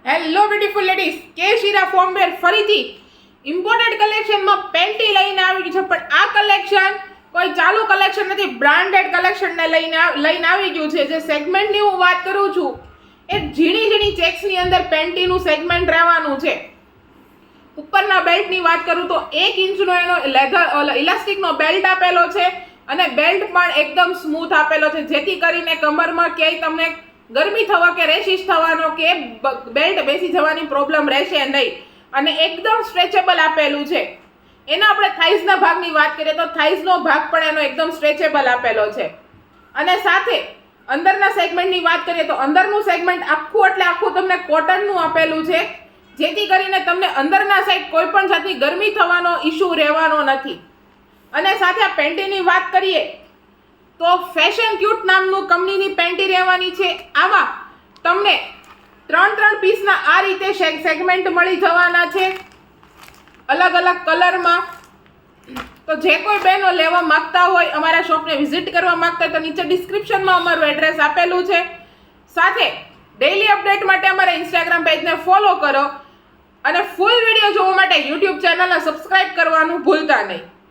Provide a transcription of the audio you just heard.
Hello beautiful ladies, કે શીરા ફોર્મવેર ફરીથી ઇમ્પોર્ટેડ કલેક્શનમાં પેન્ટી લઈને આવી ગયું છે. પણ આ કલેક્શન કોઈ ચાલુ કલેક્શન નથી, બ્રાન્ડેડ કલેક્શનને લઈને આવી ગયું છે. જે સેગમેન્ટની હું વાત કરું છું એ ઝીણી ઝીણી ચેક્સની અંદર પેન્ટીનું સેગમેન્ટ રહેવાનું છે. ઉપરના બેલ્ટની વાત કરું તો 1 ઇંચનો એનો લેધર ઇલાસ્ટિકનો બેલ્ટ આપેલો છે અને બેલ્ટ પણ એકદમ સ્મૂથ આપેલો છે, જેથી કરીને કમરમાં ક્યાંય તમને ગરમી થવા કે રેશિશ થવાનો કે બેલ્ટ બેસી જવાની પ્રોબ્લેમ રહેશે નહીં. અને એકદમ સ્ટ્રેચેબલ આપેલું છે. એના આપણે થાઈઝના ભાગની વાત કરીએ તો થાઈઝનો ભાગ પણ એનો એકદમ સ્ટ્રેચેબલ આપેલો છે. અને સાથે અંદરના સેગમેન્ટની વાત કરીએ તો અંદરનું સેગમેન્ટ આખું એટલે આખું તમને કોટનનું આપેલું છે, જેથી કરીને તમને અંદરના સાઈડ કોઈ પણ જાતની ગરમી થવાનો ઇશ્યુ રહેવાનો નથી. અને સાથે આ પેન્ટીની વાત કરીએ તો ફેશન ક્યુટ નામનું કંપનીની પેન્ટી રહેવાની છે. આમાં તમને 3 પીસના આ રીતે સેગમેન્ટ મળી જવાના છે, અલગ અલગ કલરમાં. તો જે કોઈ બહેનો લેવા માંગતા હોય, અમારા શોપને વિઝિટ કરવા માંગતા હોય તો નીચે ડિસ્ક્રિપ્શનમાં અમારું એડ્રેસ આપેલું છે. સાથે ડેઈલી અપડેટ માટે અમારા ઇન્સ્ટાગ્રામ પેજને ફોલો કરો અને ફૂલ વિડીયો જોવા માટે યુટ્યુબ ચેનલને સબસ્ક્રાઇબ કરવાનું ભૂલતા નહીં.